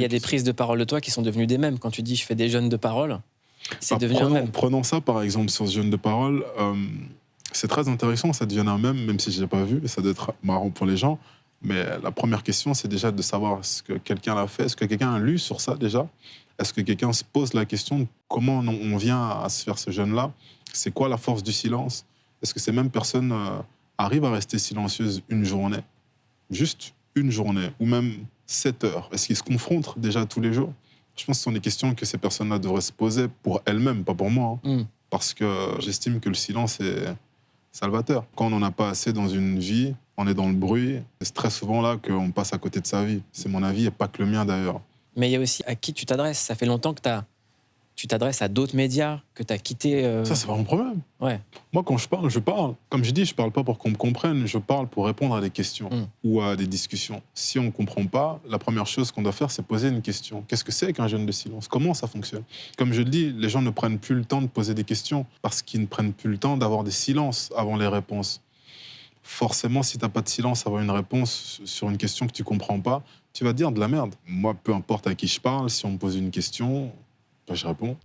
a des prises de parole de toi qui sont devenues des mèmes. Quand tu dis « je fais des jeunes de parole », c'est devenu un mème. Prenons ça, par exemple, sur ce jeune de parole. C'est très intéressant, ça devient un mème, même si je ne l'ai pas vu, et ça doit être marrant pour les gens. Mais la première question, c'est déjà de savoir ce que quelqu'un l'a fait, est-ce que quelqu'un a lu sur ça déjà? Est-ce que quelqu'un se pose la question de comment on vient à se faire ce jeune-là? C'est quoi la force du silence? Est-ce que ces mêmes personnes arrivent à rester silencieuses une journée? Juste une journée, ou même 7 heures? Est-ce qu'ils se confrontent déjà tous les jours? Je pense que ce sont des questions que ces personnes-là devraient se poser pour elles-mêmes, pas pour moi. Parce que j'estime que le silence est salvateur. Quand on n'en a pas assez dans une vie, on est dans le bruit. C'est très souvent là qu'on passe à côté de sa vie. C'est mon avis et pas que le mien d'ailleurs. Mais il y a aussi à qui tu t'adresses. Ça fait longtemps que tu t'adresses à d'autres médias, que tu as quitté... Ça, c'est pas mon problème. Ouais. Moi, quand je parle, je parle. Comme je dis, je parle pas pour qu'on me comprenne, je parle pour répondre à des questions ou à des discussions. Si on ne comprend pas, la première chose qu'on doit faire, c'est poser une question. Qu'est-ce que c'est qu'un jeune de silence? Comment ça fonctionne? Comme je le dis, les gens ne prennent plus le temps de poser des questions parce qu'ils ne prennent plus le temps d'avoir des silences avant les réponses. Forcément, si tu n'as pas de silence avant une réponse sur une question que tu ne comprends pas, tu vas dire de la merde. Moi, peu importe à qui je parle, si on me pose une question, ben, je réponds.